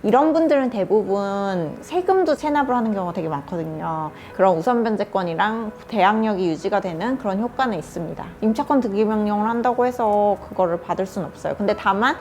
이런 분들은 대부분 세금도 체납을 하는 경우가 되게 많거든요. 그런 우선 변제권이랑 대항력이 유지가 되는 그런 효과는 있습니다. 임차권 등기 명령을 한다고 해서 그거를 받을 수는 없어요. 근데 다만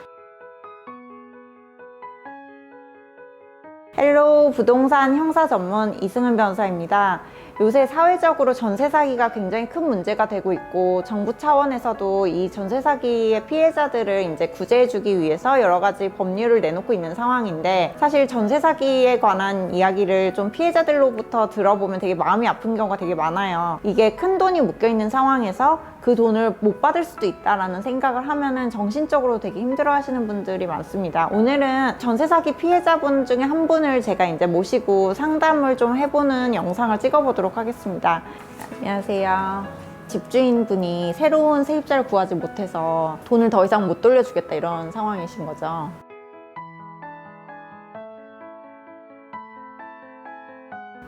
헬로우 부동산 형사 전문 이승은 변호사입니다. 요새 사회적으로 전세 사기가 굉장히 큰 문제가 되고 있고, 정부 차원에서도 이 전세 사기의 피해자들을 이제 구제해주기 위해서 여러 가지 법률을 내놓고 있는 상황인데, 사실 전세 사기에 관한 이야기를 좀 피해자들로부터 들어보면 되게 마음이 아픈 경우가 되게 많아요. 이게 큰 돈이 묶여 있는 상황에서 그 돈을 못 받을 수도 있다라는 생각을 하면은 정신적으로 되게 힘들어 하시는 분들이 많습니다. 오늘은 전세 사기 피해자분 중에 한 분을 제가 이제 모시고 상담을 좀 해보는 영상을 찍어보도록 하겠습니다. 안녕하세요. 집주인분이 새로운 세입자를 구하지 못해서 돈을 더 이상 못 돌려주겠다 이런 상황이신 거죠.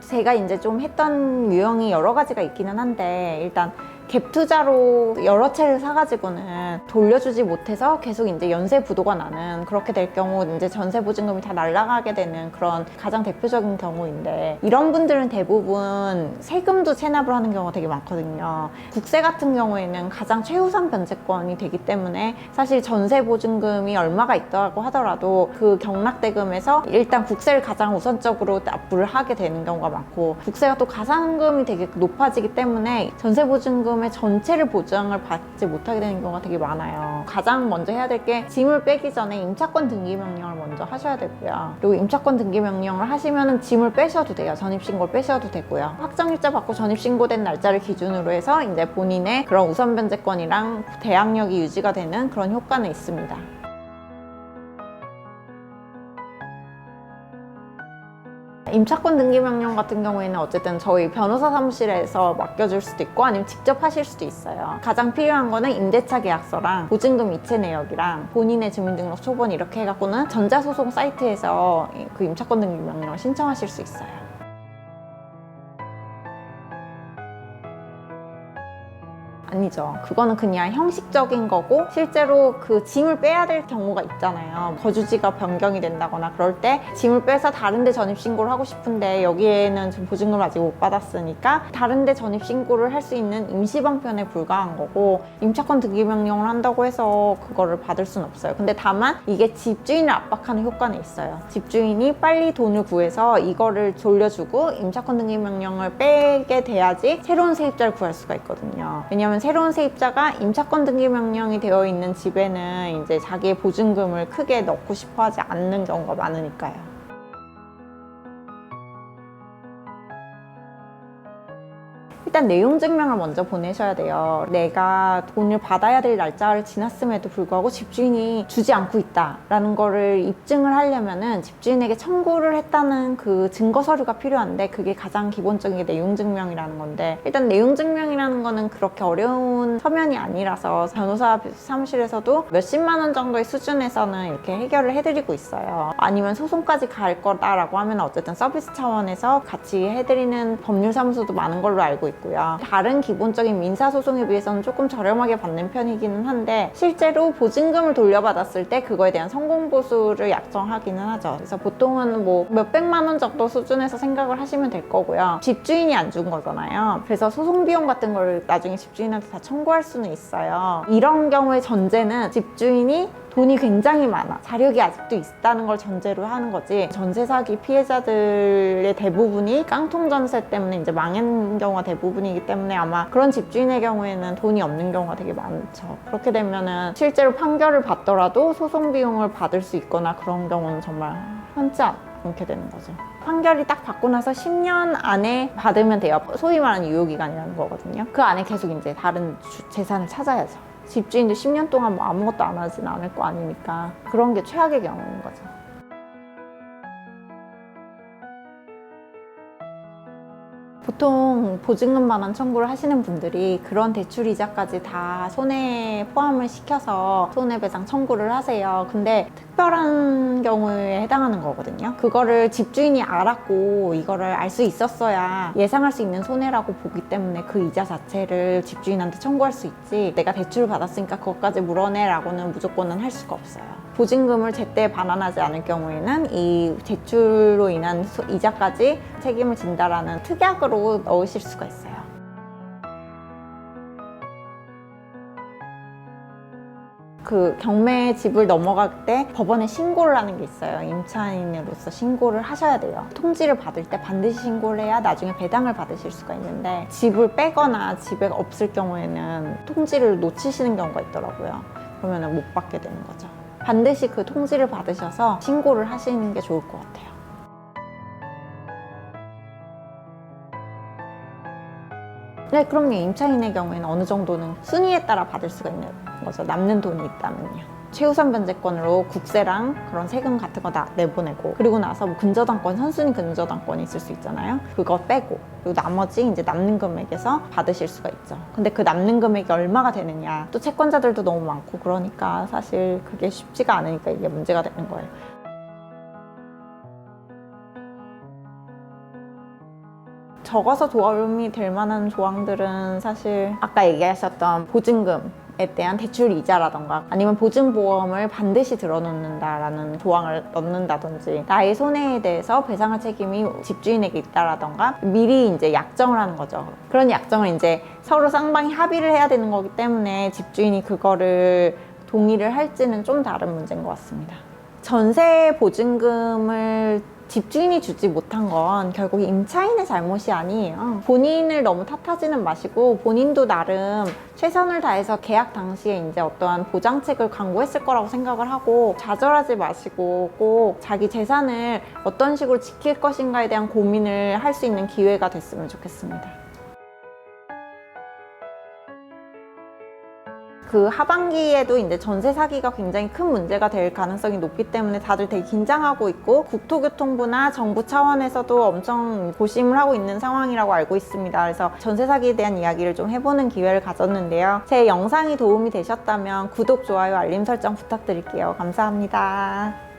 제가 이제 좀 했던 유형이 여러 가지가 있기는 한데, 일단 갭 투자로 여러 채를 사가지고는 돌려주지 못해서 계속 이제 연쇄 부도가 나는, 그렇게 될 경우 이제 전세 보증금이 다 날아가게 되는 그런 가장 대표적인 경우인데, 이런 분들은 대부분 세금도 체납을 하는 경우가 되게 많거든요. 국세 같은 경우에는 가장 최우선 변제권이 되기 때문에 사실 전세 보증금이 얼마가 있다고 하더라도 그 경락대금에서 일단 국세를 가장 우선적으로 납부를 하게 되는 경우가 많고, 국세가 또 가산금이 되게 높아지기 때문에 전세 보증금 전체를 보장을 받지 못하게 되는 경우가 되게 많아요. 가장 먼저 해야 될 게 짐을 빼기 전에 임차권 등기 명령을 먼저 하셔야 되고요. 그리고 임차권 등기 명령을 하시면은 짐을 빼셔도 돼요. 전입신고를 빼셔도 되고요. 확정일자 받고 전입신고된 날짜를 기준으로 해서 이제 본인의 그런 우선 변제권이랑 대항력이 유지가 되는 그런 효과는 있습니다. 임차권 등기 명령 같은 경우에는 어쨌든 저희 변호사 사무실에서 맡겨줄 수도 있고 아니면 직접 하실 수도 있어요. 가장 필요한 거는 임대차 계약서랑 보증금 이체 내역이랑 본인의 주민등록 초본 이렇게 해갖고는 전자소송 사이트에서 그 임차권 등기 명령을 신청하실 수 있어요. 아니죠. 그거는 그냥 형식적인 거고, 실제로 그 짐을 빼야 될 경우가 있잖아요. 거주지가 변경이 된다거나 그럴 때 짐을 빼서 다른 데 전입신고를 하고 싶은데 여기에는 지금 보증금을 아직 못 받았으니까 다른 데 전입신고를 할 수 있는 임시방편에 불과한 거고, 임차권 등기 명령을 한다고 해서 그거를 받을 수는 없어요. 근데 다만 이게 집주인을 압박하는 효과는 있어요. 집주인이 빨리 돈을 구해서 이거를 돌려주고 임차권 등기 명령을 빼게 돼야지 새로운 세입자를 구할 수가 있거든요. 왜냐면 새로운 세입자가 임차권 등기 명령이 되어 있는 집에는 이제 자기의 보증금을 크게 넣고 싶어 하지 않는 경우가 많으니까요. 일단 내용 증명을 먼저 보내셔야 돼요. 내가 돈을 받아야 될 날짜를 지났음에도 불구하고 집주인이 주지 않고 있다라는 거를 입증을 하려면은 집주인에게 청구를 했다는 그 증거 서류가 필요한데, 그게 가장 기본적인 게 내용 증명이라는 건데, 일단 내용 증명이라는 거는 그렇게 어려운 서면이 아니라서 변호사 사무실에서도 몇십만 원 정도의 수준에서는 이렇게 해결을 해드리고 있어요. 아니면 소송까지 갈 거다라고 하면 어쨌든 서비스 차원에서 같이 해드리는 법률사무소도 많은 걸로 알고 있고, 다른 기본적인 민사소송에 비해서는 조금 저렴하게 받는 편이기는 한데, 실제로 보증금을 돌려받았을 때 그거에 대한 성공보수를 약정하기는 하죠. 그래서 보통은 뭐 몇백만 원 정도 수준에서 생각을 하시면 될 거고요. 집주인이 안 준 거잖아요. 그래서 소송비용 같은 걸 나중에 집주인한테 다 청구할 수는 있어요. 이런 경우의 전제는 집주인이 돈이 굉장히 많아, 자력이 아직도 있다는 걸 전제로 하는 거지, 전세 사기 피해자들의 대부분이 깡통 전세 때문에 이제 망한 경우가 대부분이기 때문에 아마 그런 집주인의 경우에는 돈이 없는 경우가 되게 많죠. 그렇게 되면은 실제로 판결을 받더라도 소송 비용을 받을 수 있거나 그런 경우는 정말 흔치 않게 되는 거죠. 판결이 딱 받고 나서 10년 안에 받으면 돼요. 소위 말하는 유효기간이라는 거거든요. 그 안에 계속 이제 다른 재산을 찾아야죠. 집주인도 10년 동안 뭐 아무것도 안 하진 않을 거 아니니까 그런 게 최악의 경우인 거죠. 보통 보증금 반환 청구를 하시는 분들이 그런 대출이자까지 다 손해에 포함을 시켜서 손해배상 청구를 하세요. 근데 특별한 경우에 해당하는 거거든요. 그거를 집주인이 알았고 이거를 알 수 있었어야 예상할 수 있는 손해라고 보기 때문에 그 이자 자체를 집주인한테 청구할 수 있지, 내가 대출을 받았으니까 그것까지 물어내 라고는 무조건은 할 수가 없어요. 보증금을 제때 반환하지 않을 경우에는 이 대출로 인한 이자까지 책임을 진다라는 특약으로 넣으실 수가 있어요. 그 경매 집을 넘어갈 때 법원에 신고를 하는 게 있어요. 임차인으로서 신고를 하셔야 돼요. 통지를 받을 때 반드시 신고를 해야 나중에 배당을 받으실 수가 있는데, 집을 빼거나 집에 없을 경우에는 통지를 놓치시는 경우가 있더라고요. 그러면 못 받게 되는 거죠. 반드시 그 통지를 받으셔서 신고를 하시는 게 좋을 것 같아요. 네, 그럼요. 임차인의 경우에는 어느 정도는 순위에 따라 받을 수가 있는 거죠. 남는 돈이 있다면요. 최우선 변제권으로 국세랑 그런 세금 같은 거 다 내보내고, 그리고 나서 뭐 근저당권, 선순위 근저당권이 있을 수 있잖아요. 그거 빼고, 그리고 나머지 이제 남는 금액에서 받으실 수가 있죠. 근데 그 남는 금액이 얼마가 되느냐, 또 채권자들도 너무 많고 그러니까 사실 그게 쉽지가 않으니까 이게 문제가 되는 거예요. 적어서 도움이 될 만한 조항들은 사실 아까 얘기하셨던 보증금에 대한 대출 이자라던가, 아니면 보증보험을 반드시 들어놓는다라는 조항을 넣는다든지, 나의 손해에 대해서 배상할 책임이 집주인에게 있다라던가, 미리 이제 약정을 하는 거죠. 그런 약정을 이제 서로 쌍방이 합의를 해야 되는 거기 때문에 집주인이 그거를 동의를 할지는 좀 다른 문제인 것 같습니다. 전세 보증금을 집주인이 주지 못한 건 결국 임차인의 잘못이 아니에요. 본인을 너무 탓하지는 마시고, 본인도 나름 최선을 다해서 계약 당시에 이제 어떠한 보장책을 강구했을 거라고 생각을 하고, 좌절하지 마시고 꼭 자기 재산을 어떤 식으로 지킬 것인가에 대한 고민을 할 수 있는 기회가 됐으면 좋겠습니다. 그 하반기에도 이제 전세 사기가 굉장히 큰 문제가 될 가능성이 높기 때문에 다들 되게 긴장하고 있고, 국토교통부나 정부 차원에서도 엄청 고심을 하고 있는 상황이라고 알고 있습니다. 그래서 전세 사기에 대한 이야기를 좀 해보는 기회를 가졌는데요. 제 영상이 도움이 되셨다면 구독, 좋아요, 알림 설정 부탁드릴게요. 감사합니다.